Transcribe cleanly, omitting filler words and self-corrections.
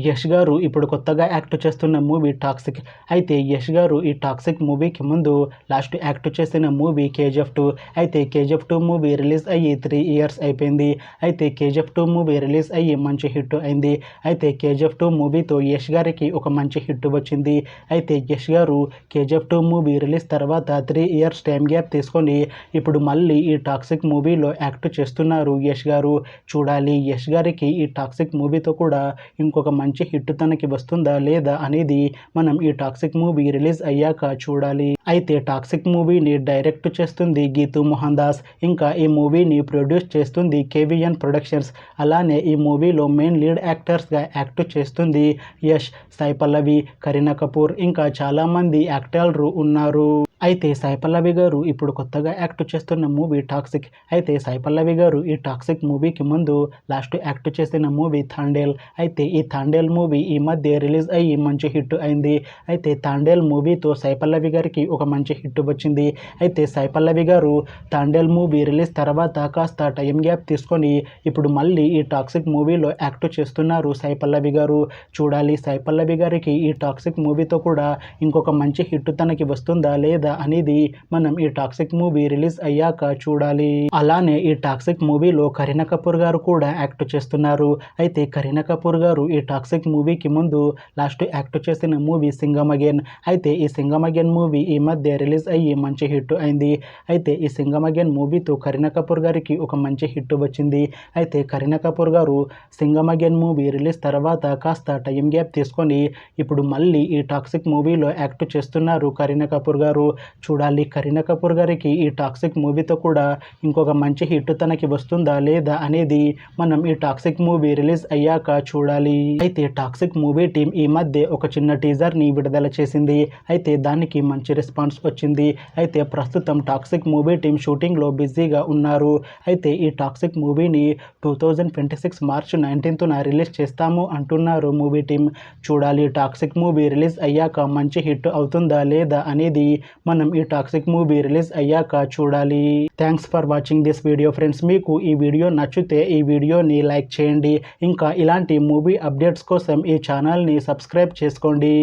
యష్ గారు ఇప్పుడు కొత్తగా యాక్ట్ చేస్తున్న మూవీ టాక్సిక్. అయితే యష్ గారు ఈ టాక్సిక్ మూవీకి ముందు లాస్ట్ యాక్ట్ చేసిన మూవీ KGF 2. అయితే KGF 2 మూవీ రిలీజ్ అయ్యి 3 ఇయర్స్ అయిపోయింది. అయితే KGF 2 మూవీ రిలీజ్ అయ్యి మంచి హిట్ అయింది. అయితే KGF 2 మూవీతో యష్ గారికి ఒక మంచి హిట్ వచ్చింది. అయితే యష్ గారు KGF 2 మూవీ రిలీజ్ తర్వాత 3 ఇయర్స్ టైం గ్యాప్ తీసుకొని ఇప్పుడు మళ్ళీ ఈ టాక్సిక్ మూవీలో యాక్ట్ చేస్తున్నారు యష్ గారు. చూడాలి యష్ గారికి ఈ టాక్సిక్ మూవీతో కూడా ఇంకొక మంచి హిట్ తనకి వస్తుందా లేదా అనేది మనం ఈ టాక్సిక్ మూవీ రిలీజ్ అయ్యాక చూడాలి. అయితే టాక్సిక్ మూవీని డైరెక్ట్ చేస్తుంది గీతూ మోహన్ దాస్. ఇంకా ఈ మూవీని ప్రొడ్యూస్ చేస్తుంది KVN ప్రొడక్షన్స్. అలానే ఈ మూవీలో మెయిన్ లీడ్ యాక్టర్స్గా యాక్ట్ చేస్తుంది యష్, సాయి పల్లవి, కరీనా కపూర్, ఇంకా చాలామంది యాక్టర్లు ఉన్నారు. అయితే సాయి పల్లవి గారు ఇప్పుడు కొత్తగా యాక్ట్ చేస్తున్న మూవీ టాక్సిక్. అయితే సాయి పల్లవి గారు ఈ టాక్సిక్ మూవీకి ముందు లాస్ట్ యాక్ట్ చేసిన మూవీ తాండేల్. అయితే ఈ తాండేల్ మూవీ ఈ మధ్య రిలీజ్ అయ్యి మంచి హిట్ అయింది. అయితే తాండేల్ మూవీతో సాయి పల్లవి గారికి ఒక మంచి హిట్ వచ్చింది. అయితే సాయి పల్లవి గారు తాండేల్ మూవీ రిలీజ్ తర్వాత కాస్త టైం గ్యాప్ తీసుకొని ఇప్పుడు మళ్ళీ ఈ టాక్సిక్ మూవీలో యాక్ట్ చేస్తున్నారు సాయి పల్లవి గారు. చూడాలి సాయి పల్లవి గారికి ఈ టాక్సిక్ మూవీతో కూడా ఇంకొక మంచి హిట్ తనకి వస్తుందా లేదా అనేది మనం ఈ టాక్సిక్ మూవీ రిలీజ్ అయ్యాక చూడాలి. అలానే ఈ టాక్సిక్ మూవీలో కరీనా కపూర్ గారు కూడా యాక్ట్ చేస్తున్నారు. అయితే కరీనా కపూర్ గారు ఈ టాక్సిక్ మూవీకి ముందు లాస్ట్ యాక్ట్ చేసిన మూవీ సింగం అగైన్. అయితే ఈ సింగం అగైన్ మూవీ ఈ మధ్య రిలీజ్ అయ్యి మంచి హిట్ అయింది. అయితే ఈ సింగం అగైన్ మూవీతో కరీనా కపూర్ గారికి ఒక మంచి హిట్ వచ్చింది. అయితే కరీనా కపూర్ గారు సింగం అగైన్ మూవీ రిలీజ్ తర్వాత కాస్త టైం గ్యాప్ తీసుకొని ఇప్పుడు మళ్ళీ ఈ టాక్సిక్ మూవీలో యాక్ట్ చేస్తున్నారు కరీనా కపూర్ గారు. చూడాలి కరీనా కపూర్ గారికి ఈ టాక్సిక్ మూవీతో కూడా ఇంకొక మంచి హిట్ తనకి వస్తుందా లేదా అనేది మనం ఈ టాక్సిక్ మూవీ రిలీజ్ అయ్యాక చూడాలి. అయితే టాక్సిక్ మూవీ టీం ఈ మధ్య ఒక చిన్న టీజర్ని విడుదల చేసింది. అయితే దానికి మంచి రెస్పాన్స్ వచ్చింది. అయితే ప్రస్తుతం టాక్సిక్ మూవీ టీం షూటింగ్లో బిజీగా ఉన్నారు. అయితే ఈ టాక్సిక్ మూవీని 2026 మార్చ్ 19న రిలీజ్ చేస్తాము అంటున్నారు మూవీ టీం. చూడాలి టాక్సిక్ మూవీ రిలీజ్ అయ్యాక మంచి హిట్ అవుతుందా లేదా అనేది మనం ఈ టాక్సిక్ మూవీ రిలీజ్ అయ్యాక చూడాలి. Thanks for watching this video friends. మీకు ఈ వీడియో నచ్చితే ఈ వీడియోని లైక్ చేయండి. ఇంకా ఇలాంటి మూవీ అప్డేట్స్ కోసం ఈ ఛానల్ని సబ్స్క్రైబ్ చేసుకోండి.